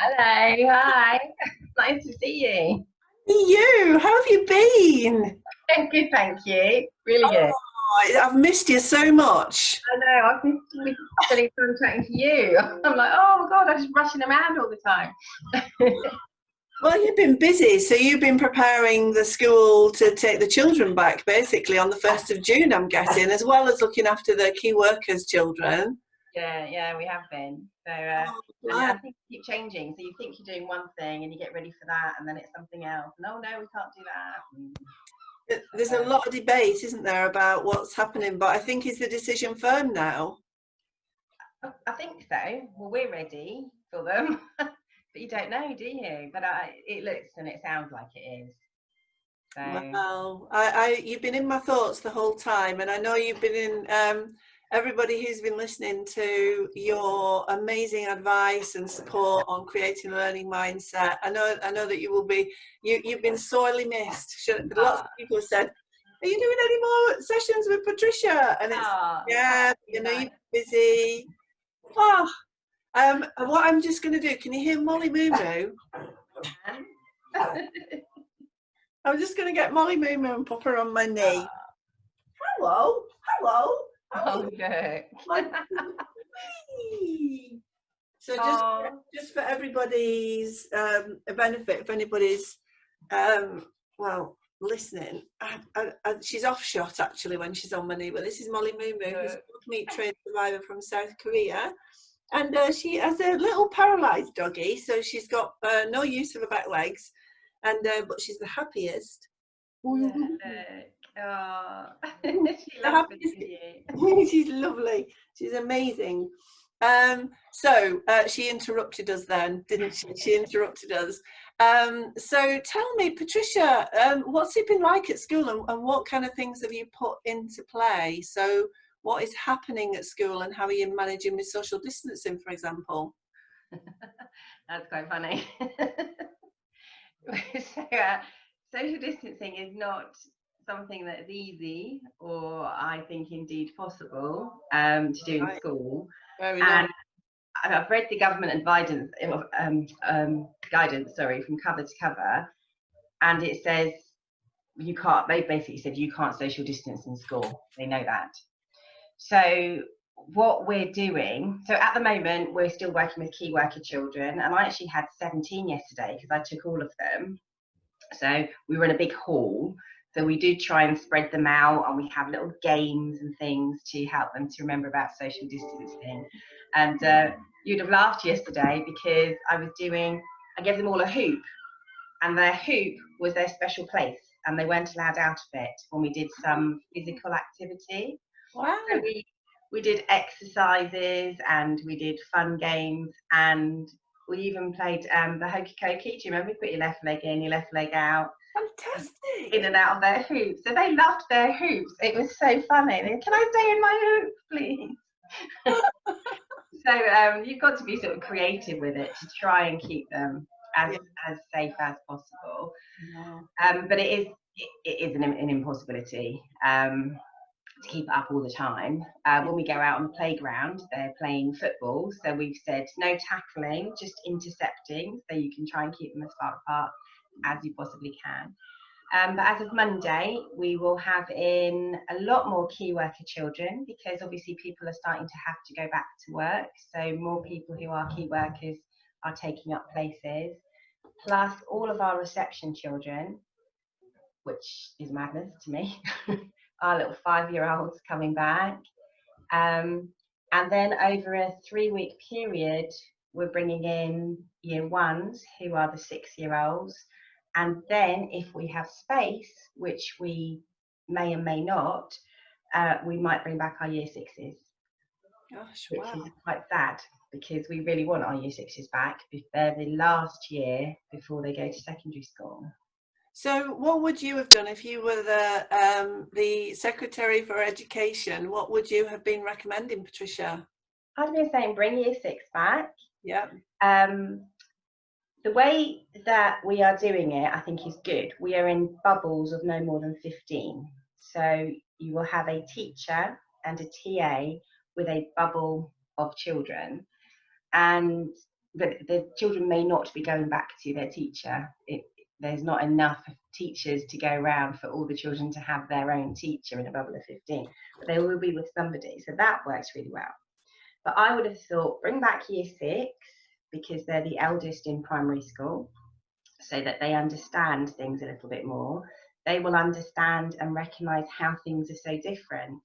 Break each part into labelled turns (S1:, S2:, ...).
S1: Hello, hi. Nice to see you.
S2: You, how have you been?
S1: Good, thank you. Really good.
S2: I've missed you so much.
S1: I know, I've been spending time chatting to you. I'm like, oh my God, I'm just rushing around all the time.
S2: Well, you've been busy, so you've been preparing the school to take the children back basically on the 1st of June, I'm guessing, as well as looking after the key workers' children.
S1: Yeah, we have been.
S2: Oh,
S1: And
S2: bless.
S1: things keep changing. So you think you're doing one thing and you get ready for that, and then it's something else. No, no, we can't do that.
S2: There's a lot of debate, isn't there, about what's happening, but I think is the decision firm now?
S1: I think so. Well, we're ready for them, but you don't know, do you? But it looks and it sounds like it is. So.
S2: Well, you've been in my thoughts the whole time, and I know you've been in everybody who's been listening to your amazing advice and support on creating a learning mindset. I know that you will be. You've been sorely missed. Lots of
S1: Ah,
S2: people have said, "Are you doing any more sessions with Patricia?" And it's
S1: That's
S2: yeah,
S1: really
S2: you're
S1: nice.
S2: busy. Oh, what I'm just going to do? Can you hear Molly Moo Moo?
S1: And
S2: I'm just going to get Molly Moo Moo and pop her on my knee.
S1: uh,
S2: Hello, hello. How are
S1: oh,
S2: you?
S1: good.
S2: My so
S1: Oh,
S2: just for everybody's benefit, if anybody's well listening, she's off shot actually when she's on my knee. But this is Molly Moo Moo, who's
S1: good.
S2: a meat trained survivor from South Korea, and she has a little paralysed doggy, so she's got no use of her back legs, and but she's the happiest.
S1: Yeah, look. Oh, she
S2: The
S1: loves
S2: happiest.
S1: visiting you.
S2: She's lovely. She's amazing. So she interrupted us then, didn't she? She interrupted us. So tell me, Patricia, what's it been like at school, and what kind of things have you put into play? So what is happening at school, and how are you managing with social distancing, for example?
S1: That's quite funny. So, social distancing is not something that's easy or I think indeed possible to do in
S2: Right,
S1: school.
S2: fair enough.
S1: And I've read the government guidance, sorry, from cover to cover, and it says you can't. They basically said you can't social distance in school. They know that. So what we're doing, so at the moment we're still working with key worker children, and I actually had 17 yesterday because I took all of them. So we were in a big hall. So we do try and spread them out, and we have little games and things to help them to remember about social distancing. And you'd have laughed yesterday because I gave them all a hoop, and their hoop was their special place, and they weren't allowed out of it when we did some physical activity. So
S2: Wow.
S1: we did exercises and we did fun games, and we even played the hokey cokey. Do you remember? You put your left leg in, your left leg out, in
S2: Fantastic.
S1: and out of their hoops. So they loved their hoops. It was so funny. They, can I stay in my hoop, please? So you've got to be sort of creative with it to try and keep them as
S2: Yeah.
S1: as safe as possible.
S2: Wow.
S1: But it is an impossibility to keep it up all the time. When we go out on the playground, they're playing football, so we've said no tackling, just intercepting, so you can try and keep them as far apart as you possibly can. But as of Monday, we will have in a lot more key worker children because obviously people are starting to have to go back to work. So more people who are key workers are taking up places, plus all of our reception children, which is madness to me. Our little 5-year olds coming back. Um, and then over a 3-week period, we're bringing in year ones who are the 6-year olds. And then if we have space, which we may and may not, we might bring back our year sixes,
S2: Gosh,
S1: which
S2: wow.
S1: is quite sad because we really want our year sixes back. They're the last year before they go to secondary school.
S2: So, what would you have done if you were the Secretary for Education? What would you have been recommending, Patricia?
S1: I've been saying bring year six back.
S2: Yeah,
S1: Um, the way that we are doing it, I think, is good. We are in bubbles of no more than 15. So you will have a teacher and a TA with a bubble of children. And but the children may not be going back to their teacher. There's not enough teachers to go around for all the children to have their own teacher in a bubble of 15, but they will be with somebody. So that works really well. But I would have thought bring back year 6, because they're the eldest in primary school, so that they understand things a little bit more. They will understand and recognise how things are so different.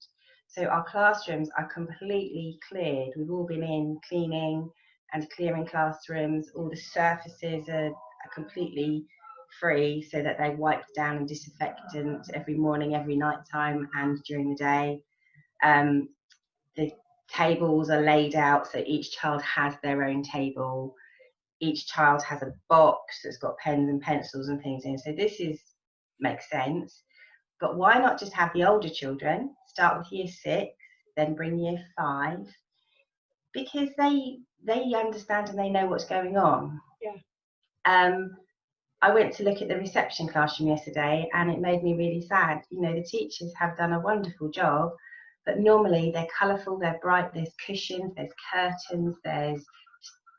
S1: So our classrooms are completely cleared. We've all been in cleaning and clearing classrooms. All the surfaces are completely free, so that they're wiped down and disinfectant every morning, every night time, and during the day. The tables are laid out, so each child has their own table. Each child has a box that's got pens and pencils and things in. So this makes sense. But why not just have the older children start with year 6, then bring year 5, because they understand and they know what's going on.
S2: Yeah.
S1: I went to look at the reception classroom yesterday, and it made me really sad. You know, the teachers have done a wonderful job, but normally they're colourful, they're bright, there's cushions, there's curtains, there's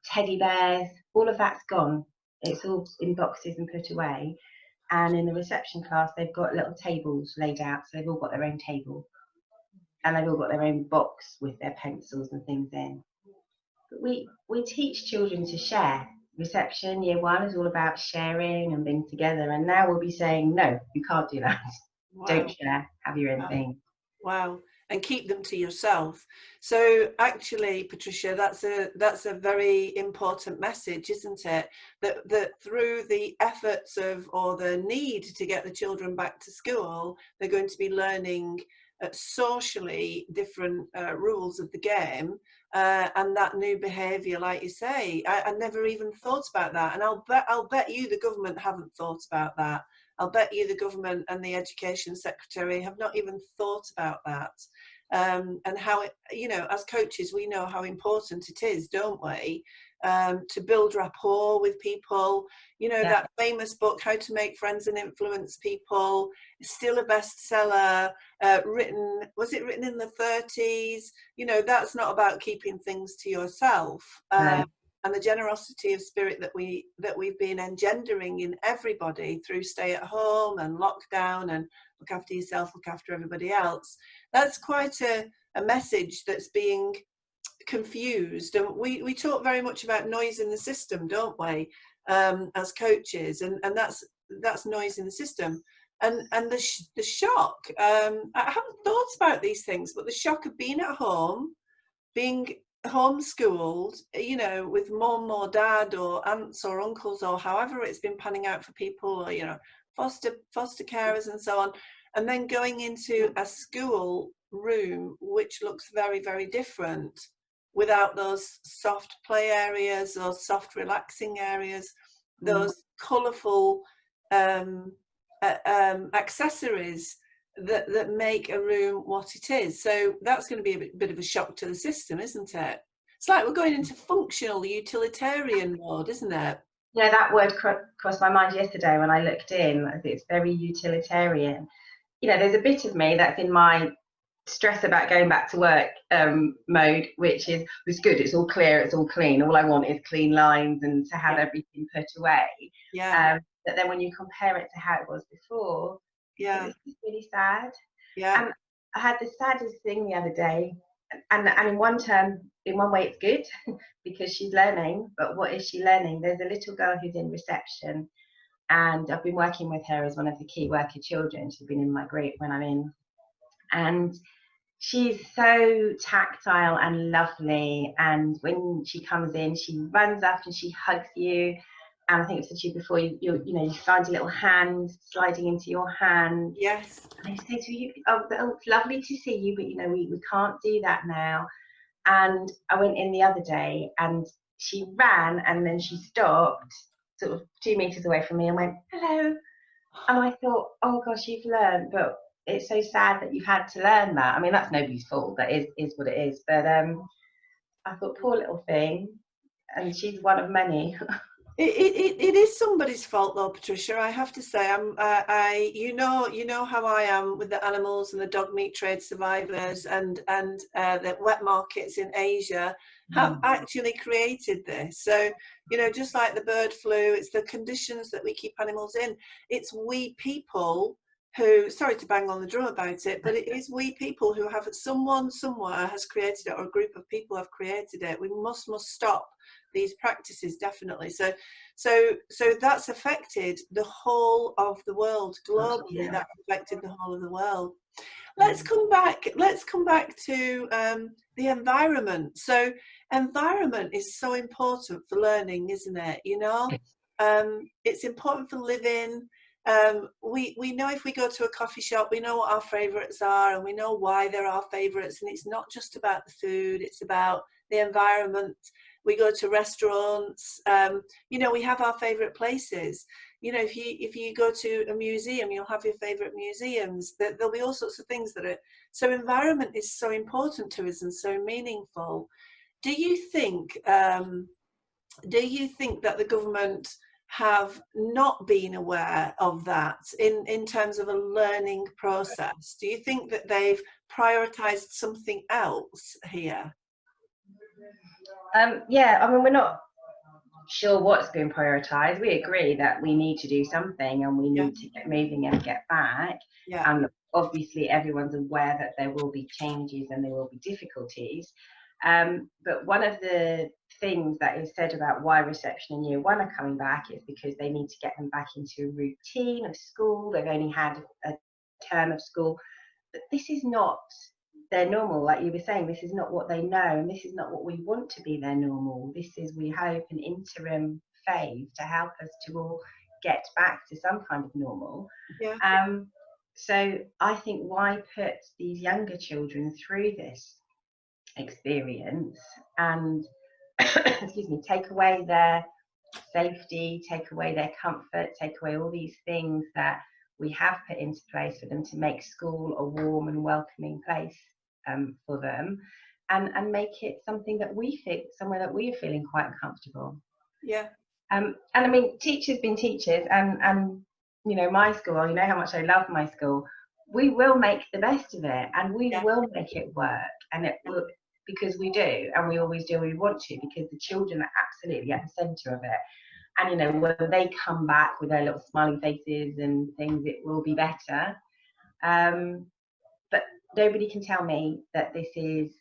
S1: teddy bears, all of that's gone. It's all in boxes and put away. And in the reception class, they've got little tables laid out, so they've all got their own table, and they've all got their own box with their pencils and things in. But we teach children to share. Reception, year 1 is all about sharing and being together, and now we'll be saying, no, you can't do that. Wow. Don't share, have your own thing.
S2: Wow. And keep them to yourself. So actually, Patricia, that's a very important message, isn't it? That through the efforts of, or the need to get the children back to school, they're going to be learning socially different rules of the game, and that new behaviour, like you say. I never even thought about that, and I'll bet you the government haven't thought about that. I'll bet you the government and the Education Secretary have not even thought about that. And how it, you know, as coaches, we know how important it is, don't we, to build rapport with people. You know, that famous book, How to Make Friends and Influence People, is still a bestseller. Was it written in the 30s? You know, that's not about keeping things to yourself.
S1: No.
S2: And the generosity of spirit that we've been engendering in everybody through stay at home and lockdown and look after yourself, look after everybody else. That's quite a message that's being confused. And we talk very much about noise in the system, don't we, as coaches, and that's noise in the system. And the shock, I haven't thought about these things, but the shock of being at home, being homeschooled, you know, with mum or dad or aunts or uncles or however it's been panning out for people, or, you know, foster carers and so on, and then going into a school room which looks very, very different, without those soft play areas or soft relaxing areas, those colourful accessories that make a room what it is. So that's going to be a bit of a shock to the system, isn't it? It's like we're going into functional utilitarian mode, isn't it?
S1: Yeah, that word crossed my mind yesterday when I looked in. I think it's very utilitarian. You know, there's a bit of me that's in my stress about going back to work mode, which is, it's good, it's all clear, it's all clean. All I want is clean lines and to have everything put away. But then when you compare it to how it was before, it's just really sad. And I had the saddest thing the other day, and in one way it's good because she's learning. But what is she learning? There's a little girl who's in reception, and I've been working with her as one of the key worker children. She's been in my group when I'm in, and she's so tactile and lovely. And when she comes in, she runs up and she hugs you. And I think I said to you before, you find a little hand sliding into your hand.
S2: Yes.
S1: And I say to you, oh, it's lovely to see you, but we can't do that now. And I went in the other day, and she ran, and then she stopped sort of 2 meters away from me and went, hello. And I thought, oh gosh, you've learned, but it's so sad that you've had to learn that. I mean, that's nobody's fault. That is what it is. But I thought, poor little thing, and she's one of many.
S2: It is somebody's fault though, Patricia. I have to say, you know how I am with the animals and the dog meat trade survivors and the wet markets in Asia. have actually created this. So, you know, just like the bird flu, it's the conditions that we keep animals in. It's we people who, sorry to bang on the drum about it, but it is we people who have, someone somewhere has created it, or a group of people have created it. We must stop these practices, definitely. So that's affected the whole of the world globally. That's affected the whole of the world. Let's come back to the environment. So environment is so important for learning, isn't it? You know, it's important for living. We know if we go to a coffee shop, we know what our favourites are, and we know why they're our favourites. And it's not just about the food, it's about the environment. We go to restaurants, you know, we have our favourite places. You know, if you go to a museum, you'll have your favourite museums. There'll be all sorts of things that are, so environment is so important to us and so meaningful. Do you think that the government have not been aware of that in terms of a learning process? Do you think that they've prioritised something else here?
S1: Yeah, I mean, we're not sure what's been prioritised. We agree that we need to do something and we need to get moving and get back. And obviously everyone's aware that there will be changes and there will be difficulties. But one of the things that is said about why reception in year one are coming back is because they need to get them back into a routine of school. They've only had a term of school, but this is not their normal. Like you were saying, this is not what they know, and this is not what we want to be their normal. This is, we hope, an interim phase to help us to all get back to some kind of normal. So I think, why put these younger children through this experience and excuse me, take away their safety, take away their comfort, take away all these things that we have put into place for them to make school a warm and welcoming place for them, and make it something that we feel, somewhere that we are feeling quite comfortable. And I mean, teachers been teachers, and you know, my school, you know how much I love my school. We will make the best of it, and we will make it work, and it will, because we do, and we always do, we want to, because the children are absolutely at the centre of it. And you know, when they come back with their little smiley faces and things, it will be better. But nobody can tell me that this is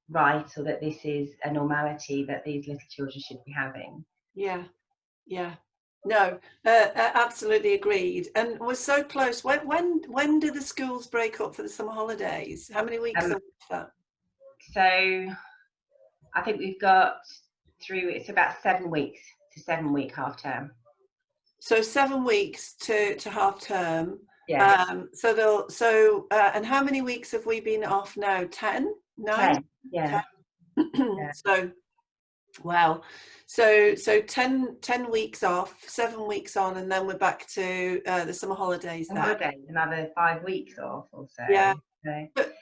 S1: right, or that this is a normality that these little children should be having.
S2: No, absolutely agreed. And we're so close. When do the schools break up for the summer holidays? How many weeks are that?
S1: So I think we've got through, it's about 7 weeks to 7 week half term.
S2: So 7 weeks to half term. So and how many weeks have we been off now? 10? 9?
S1: 10,
S2: 10. So wow. So 10 weeks off, 7 weeks on, and then we're back to the summer holidays.
S1: Another 5 weeks off or so.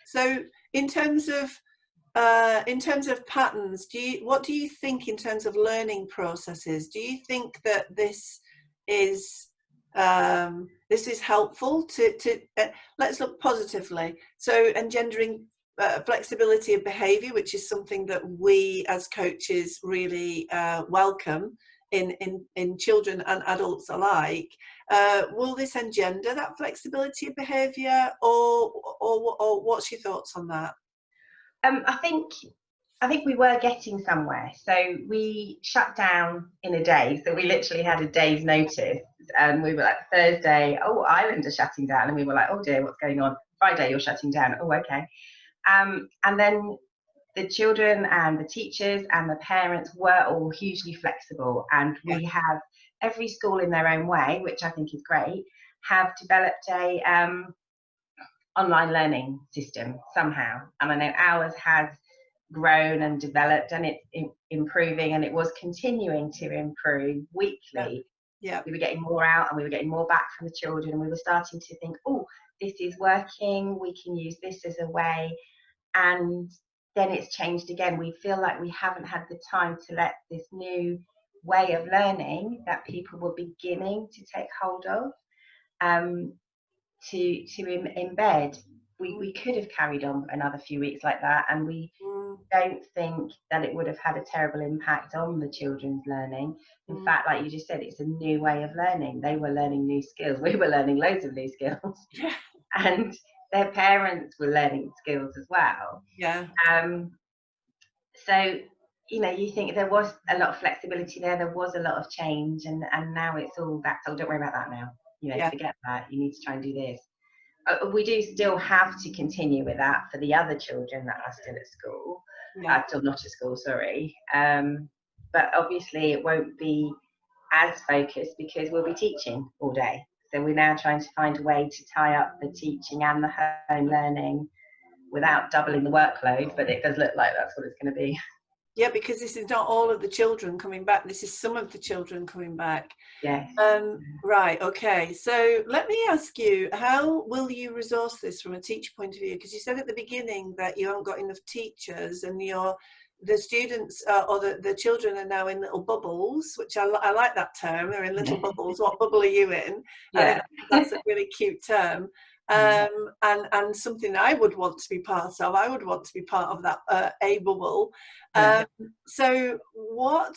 S2: So in terms of patterns, what do you think in terms of learning processes? Do you think that this is helpful to let's look positively. So engendering flexibility of behaviour, which is something that we as coaches really welcome in children and adults alike. Will this engender that flexibility of behaviour, or what's your thoughts on that?
S1: I think we were getting somewhere. So we shut down in a day. So we literally had a day's notice, and we were like, Thursday, oh, Ireland are shutting down, and we were like, oh dear, what's going on? Friday, you're shutting down. Oh, okay. And then the children and the teachers and the parents were all hugely flexible, and we have, every school in their own way, which I think is great, have developed a online learning system somehow. And I know ours has grown and developed, and it's improving, and it was continuing to improve weekly. We were getting more out, and we were getting more back from the children, and we were starting to think, oh, this is working, we can use this as a way. And then it's changed again. We feel like we haven't had the time to let this new way of learning that people were beginning to take hold of to embed. we could have carried on another few weeks like that, and we don't think that it would have had a terrible impact on the children's learning. In fact, like you just said, it's a new way of learning. They were learning new skills. We were learning loads of new skills.
S2: Yeah.
S1: And their parents were learning skills as well.
S2: Yeah.
S1: So, you know, you think there was a lot of flexibility there was a lot of change, and now it's all back. Oh, don't worry about that now. You know, forget that. You need to try and do this. We do still have to continue with that for the other children that are still at school, still not at school, sorry. But obviously it won't be as focused because we'll be teaching all day. So we're now trying to find a way to tie up the teaching and the home learning without doubling the workload, but it does look like that's what it's going to be.
S2: Yeah, because this is not all of the children coming back. This is some of the children coming back.
S1: Yes.
S2: Right. Okay. So let me ask you, how will you resource this from a teacher point of view? Because you said at the beginning that you haven't got enough teachers, and the students or the children are now in little bubbles, which I like that term. They're in little bubbles. What bubble are you in?
S1: Yeah.
S2: That's a really cute term. And something I would want to be part of. I would want to be part of that a bubble. So what?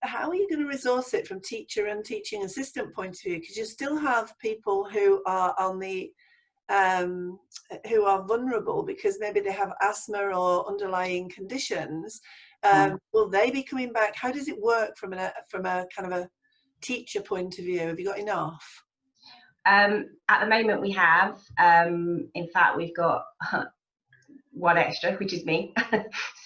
S2: How are you going to resource it from teacher and teaching assistant point of view? Because you still have people who are on the who are vulnerable because maybe they have asthma or underlying conditions. Will they be coming back? How does it work from a kind of a teacher point of view? Have you got enough?
S1: At the moment we have. In fact, we've got one extra, which is me.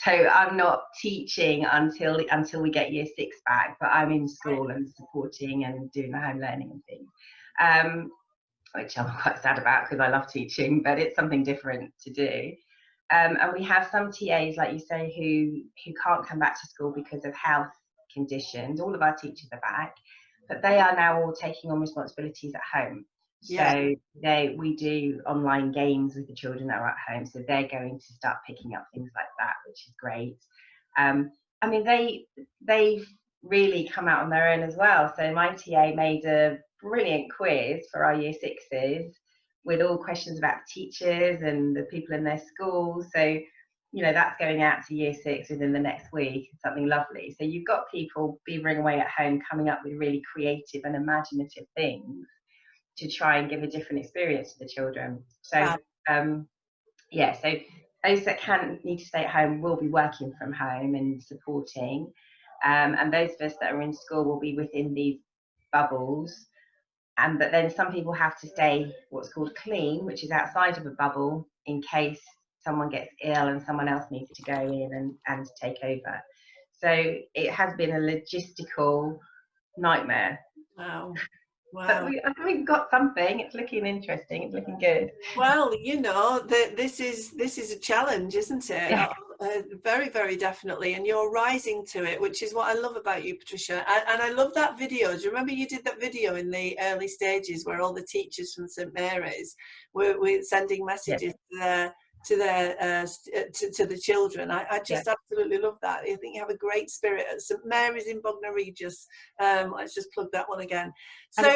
S1: So I'm not teaching until we get year 6 back, but I'm in school and supporting and doing the home learning and things, which I'm quite sad about because I love teaching, but it's something different to do. And we have some TAs, like you say, who can't come back to school because of health conditions. All of our teachers are back, but they are now all taking on responsibilities at home. So we do online games with the children that are at home, so they're going to start picking up things like that, which is great. I mean, they've really come out on their own as well. So my TA made a brilliant quiz for our year 6s with all questions about teachers and the people in their schools. So, you know, that's going out to year 6 within the next week, something lovely. So you've got people beavering away at home, coming up with really creative and imaginative things to try and give a different experience to the children. So so those that need to stay at home will be working from home and supporting, and those of us that are in school will be within these bubbles. But then some people have to stay what's called clean, which is outside of a bubble in case someone gets ill and someone else needs to go in and take over. So it has been a logistical nightmare.
S2: Wow.
S1: But we've got something. It's looking interesting. It's looking good.
S2: Well, you know, this is a challenge, isn't it?
S1: Yeah.
S2: Very, very definitely. And you're rising to it, which is what I love about you, Patricia. And I love that video. Do you remember you did that video in the early stages where all the teachers from St Mary's were sending messages to the children? I just absolutely love that. I think you have a great spirit at St Mary's in Bognor Regis. Let's just plug that one again. So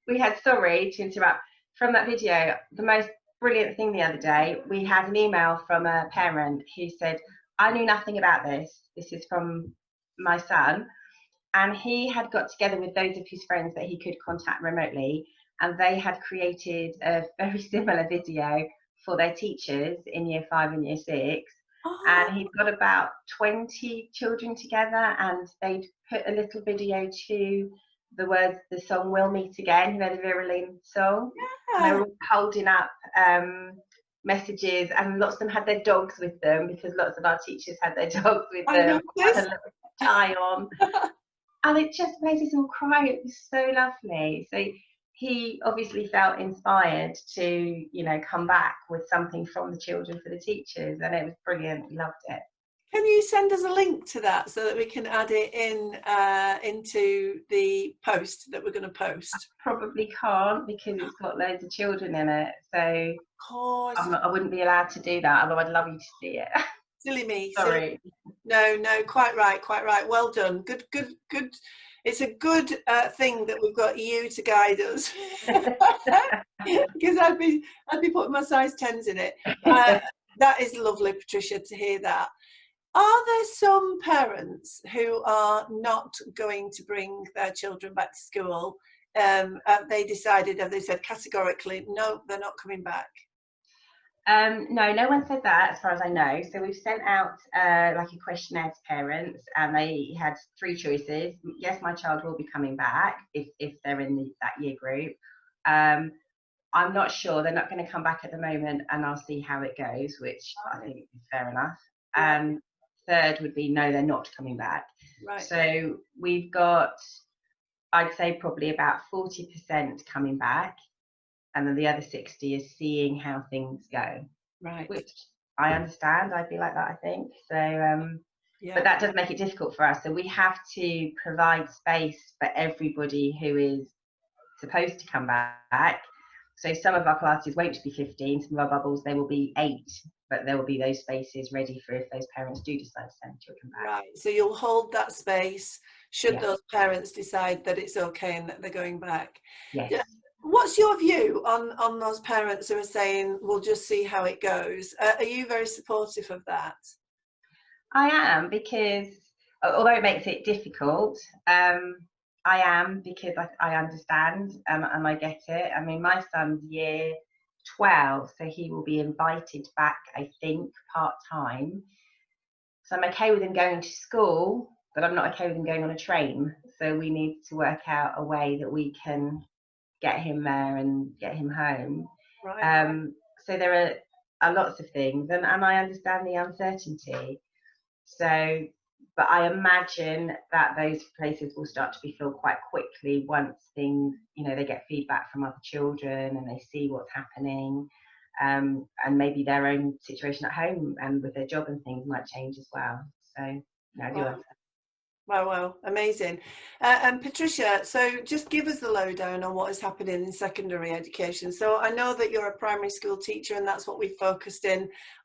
S1: we had, sorry to interrupt, from that video, the most brilliant thing the other day, we had an email from a parent who said, I knew nothing about this. This is from my son. And he had got together with those of his friends that he could contact remotely, and they had created a very similar video for their teachers in year 5 and year 6. And he's got about 20 children together, and they'd put a little video to the words, the song We'll Meet Again, you know, the Verily song. And they were holding up messages, and lots of them had their dogs with them because lots of our teachers had their dogs with them. Had a little tie on. And it just made us all cry. It was so lovely. So he obviously felt inspired to, you know, come back with something from the children for the teachers, and it was brilliant. We loved it.
S2: Can you send us a link to that so that we can add it in into the post that we're going to post?
S1: I probably can't because it's got loads of children in it. So
S2: of course,
S1: I wouldn't be allowed to do that, although I'd love you to see it.
S2: Silly me.
S1: Sorry.
S2: No, quite right. Well done. Good it's a good thing that we've got you to guide us, because I'd be putting my size 10s in it. That is lovely, Patricia, to hear that. Are there some parents who are not going to bring their children back to school? Have they said categorically, no, they're not coming back?
S1: No, no one said that as far as I know. So we've sent out like a questionnaire to parents, and they had 3 choices. Yes, my child will be coming back if they're in that year group. I'm not sure. They're not going to come back at the moment, and I'll see how it goes, which I think is fair enough. And third would be no, they're not coming back.
S2: Right.
S1: So we've got, I'd say, probably about 40% coming back, and then the other 60 is seeing how things go.
S2: Right.
S1: Which I understand. I'd be like that, I think. So, but that does make it difficult for us. So we have to provide space for everybody who is supposed to come back. So some of our classes won't be 15, some of our bubbles, there will be 8, but there will be those spaces ready for if those parents do decide to send children back.
S2: Right, so you'll hold that space should those parents decide that it's okay and that they're going back.
S1: Yes.
S2: What's your view on those parents who are saying, we'll just see how it goes? Are you very supportive of that?
S1: I am, because although it makes it difficult, I am, because I understand and I get it. I mean, my son's year 12, so he will be invited back, I think, part-time. So I'm okay with him going to school, but I'm not okay with him going on a train. So we need to work out a way that we can get him there and get him home.
S2: Right.
S1: So there are lots of things, and I understand the uncertainty. So, but I imagine that those places will start to be filled quite quickly once things, they get feedback from other children and they see what's happening, and maybe their own situation at home and with their job and things might change as well. So, I do understand.
S2: Wow, amazing. And Patricia, so just give us the lowdown on what is happening in secondary education. So I know that you're a primary school teacher and that's what we focused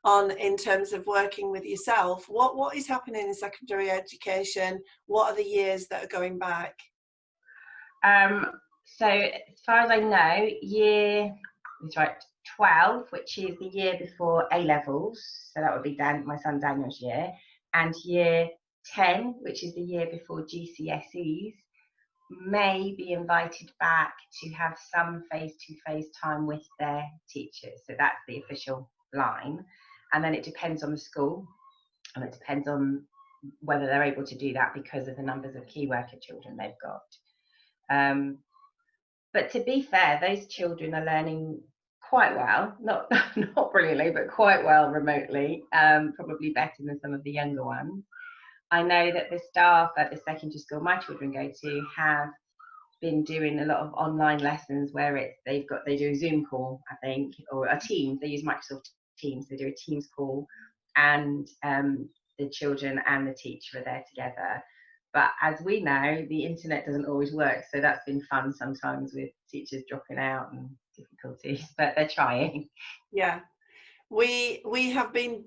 S2: on in terms of working with yourself. What is happening in secondary education? What are the years that are going back?
S1: So as far as I know, year 12, which is the year before A levels, so that would be my son Daniel's year, and year 10, which is the year before GCSEs, may be invited back to have some face-to-face time with their teachers. So that's the official line. And then it depends on the school, and it depends on whether they're able to do that because of the numbers of key worker children they've got. But to be fair, those children are learning quite well, not brilliantly, but quite well remotely, probably better than some of the younger ones. I know that the staff at the secondary school my children go to have been doing a lot of online lessons where they do a Zoom call, I think, or a Teams. They use Microsoft Teams. They do a Teams call, and the children and the teacher are there together. But as we know, the internet doesn't always work, so that's been fun sometimes with teachers dropping out and difficulties. But they're trying.
S2: Yeah. We have been,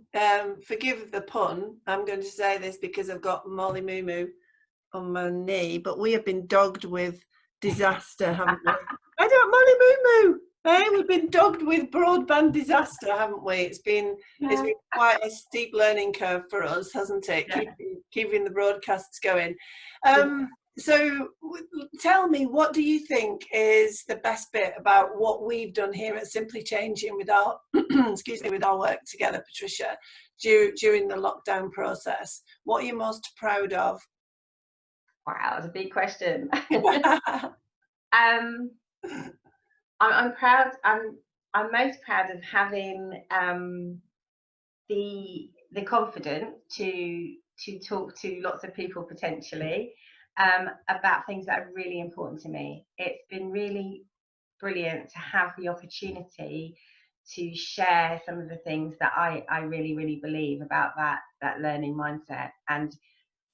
S2: forgive the pun, I'm going to say this because I've got Molly Moo Moo on my knee, but we have been dogged with disaster, haven't we? I don't, Molly Moo Moo. Hey, we've been dogged with broadband disaster, haven't we? It's been quite a steep learning curve for us, hasn't it?
S1: Yeah.
S2: Keeping the broadcasts going. So tell me, what do you think is the best bit about what we've done here at Simply Changing with our with our work together, Patricia, during the lockdown process? What are you most proud of?
S1: Wow, that's a big question. I'm proud. I'm most proud of having the confidence to talk to lots of people potentially about things that are really important to me. It's been really brilliant to have the opportunity to share some of the things that I really, really believe about that learning mindset. And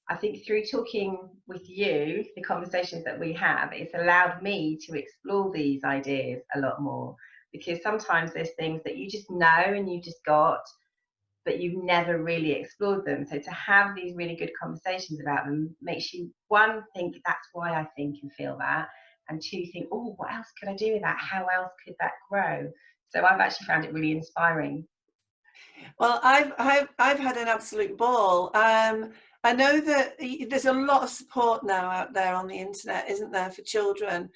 S1: I think through talking with you, the conversations that we have, it's allowed me to explore these ideas a lot more, because sometimes there's things that you just know and you just got, but you've never really explored them. So to have these really good conversations about them makes you, one, think that's why I think and feel that, and two, think, oh, what else could I do with that? How else could that grow? So I've actually found it really inspiring.
S2: Well, I've had an absolute ball. I know that there's a lot of support now out there on the internet, isn't there, for children,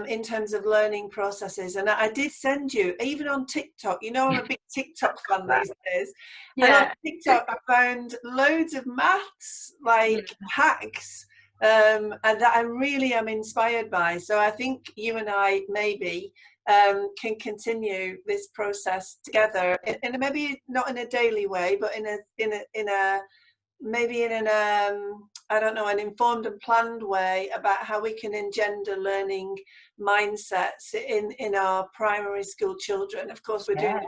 S2: in terms of learning processes. And I did send you, even on TikTok, you know, I'm a big TikTok fan these days. And on
S1: Yeah.
S2: TikTok, I found loads of maths, like hacks, and that I really am inspired by. So I think you and I maybe can continue this process together in a, maybe not in a daily way, but in a maybe in an I don't know, an informed and planned way about how we can engender learning mindsets in our primary school children. Of course, we're doing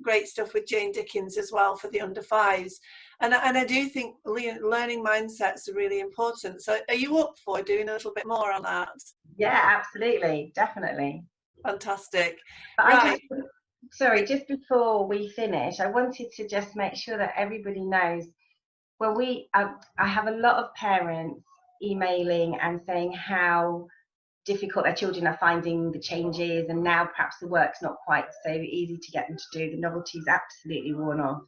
S2: great stuff with Jane Dickens as well for the under fives, and I do think learning mindsets are really important. So are you up for doing a little bit more on that?
S1: Yeah, absolutely, definitely.
S2: Fantastic.
S1: But
S2: Right.
S1: sorry, just before we finish, I wanted to just make sure that everybody knows. Well, I have a lot of parents emailing and saying how difficult their children are finding the changes, and now perhaps the work's not quite so easy to get them to do. The novelty's absolutely worn off.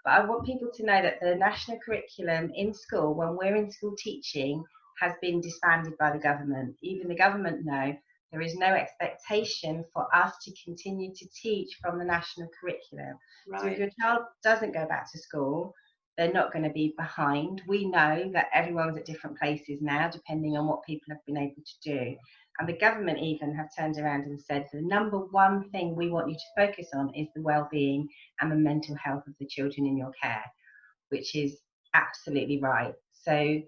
S1: But I want people to know that the national curriculum in school, when we're in school teaching, has been disbanded by the government. Even the government know there is no expectation for us to continue to teach from the national curriculum.
S2: Right.
S1: So if your child doesn't go back to school, they're not going to be behind. We know that everyone's at different places now, depending on what people have been able to do. And the government even have turned around and said the number one thing we want you to focus on is the well-being and the mental health of the children in your care, which is absolutely right. So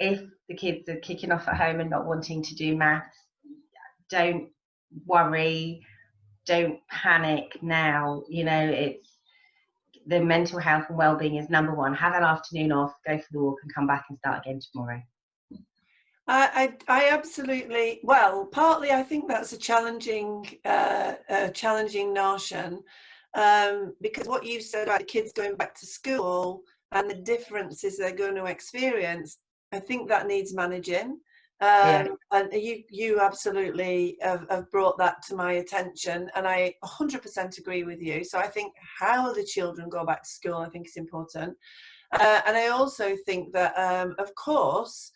S1: if the kids are kicking off at home and not wanting to do maths, don't worry, don't panic now. You know, it's the mental health and well-being is number one. Have an afternoon off, go for the walk and come back and start again tomorrow.
S2: I absolutely, well, partly I think that's a challenging notion, because what you said about the kids going back to school and the differences they're going to experience, I think that needs managing. And you absolutely have brought that to my attention, and I 100% agree with you. So I think how the children go back to school, I think is important. And I also think that, of course,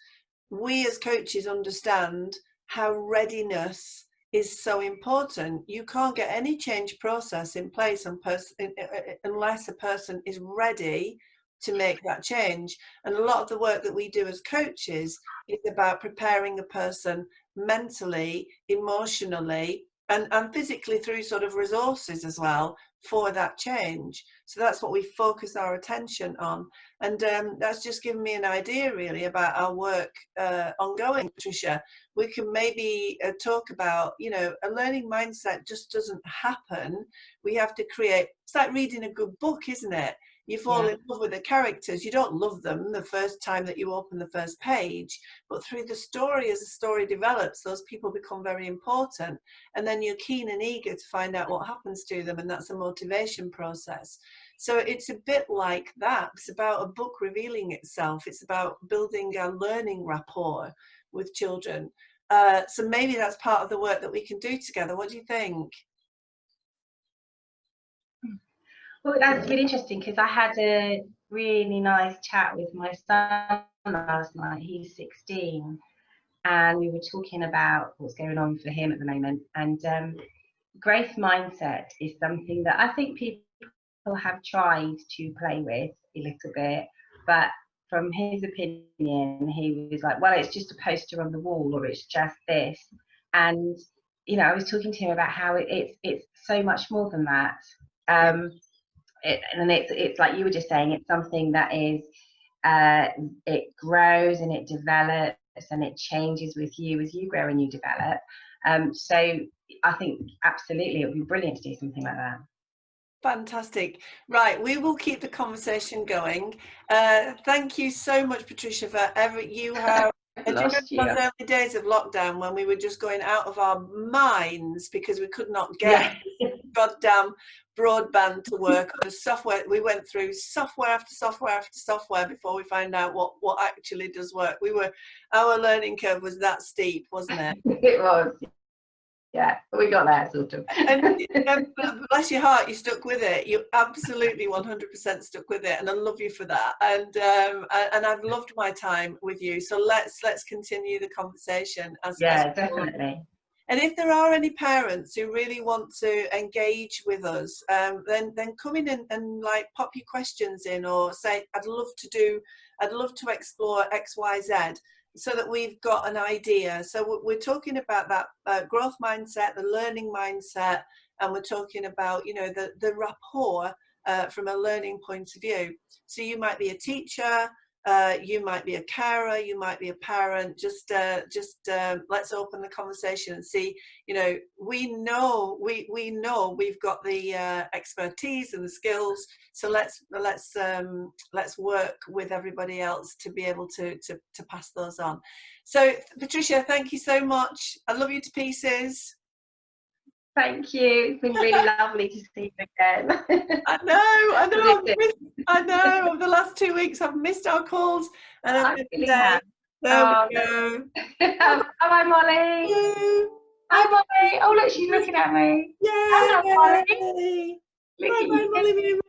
S2: we as coaches understand how readiness is so important. You can't get any change process in place unless a person is ready to make that change. And a lot of the work that we do as coaches is about preparing a person mentally, emotionally, and physically through sort of resources as well for that change. So that's what we focus our attention on. And that's just given me an idea really about our work ongoing, Patricia. We can maybe talk about, you know, a learning mindset just doesn't happen. We have to create, it's like reading a good book, isn't it? You fall in love with the characters. You don't love them the first time that you open the first page, but through the story, as the story develops, those people become very important. And then you're keen and eager to find out what happens to them. And that's a motivation process. So it's a bit like that. It's about a book revealing itself. It's about building a learning rapport with children. So maybe that's part of the work that we can do together. What do you think?
S1: Well, that's really interesting because I had a really nice chat with my son last night. He's 16, and we were talking about what's going on for him at the moment. And growth mindset is something that I think people have tried to play with a little bit, but from his opinion, he was like, well, it's just a poster on the wall, or it's just this. And you know, I was talking to him about how it's so much more than that. And it's like you were just saying, it's something that is it grows and it develops and it changes with you as you grow and you develop. So I think absolutely it would be brilliant to do something like that.
S2: Fantastic. Right, we will keep the conversation going. Thank you so much, Patricia, for you have. Do you remember those early days of lockdown when we were just going out of our minds because we could not get goddamn broadband to work, or the software. We went through software after software after software before we found out what actually does work. Our learning curve was that steep, wasn't it?
S1: It was. Yeah, we got there sort of.
S2: And bless your heart, you stuck with it. You absolutely 100% stuck with it, and I love you for that. And I've loved my time with you. So let's continue the conversation as
S1: definitely.
S2: And if there are any parents who really want to engage with us, then come in and like pop your questions in, or say I'd love to explore X, Y, Z, so that we've got an idea. So we're talking about that growth mindset, the learning mindset, and we're talking about, you know, the rapport from a learning point of view. So you might be a teacher, you might be a carer, you might be a parent. Just let's open the conversation and see. You know, we know we've got the expertise and the skills. So let's work with everybody else to be able to pass those on. So Patricia, thank you so much. I love you to pieces.
S1: Thank you. It's been really lovely to see you again.
S2: I know. Over the last 2 weeks, I've missed our calls, and
S1: I really
S2: today.
S1: have.
S2: There we go.
S1: Bye, Molly. Hi, Molly. Oh, look, she's looking at me.
S2: Yay!
S1: Hello, Molly.
S2: Bye, Molly.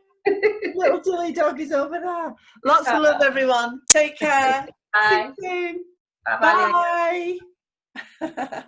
S2: Little silly dog is over there. Lots of love, everyone. Take care.
S1: Bye.
S2: See you soon.
S1: Bye.
S2: Bye.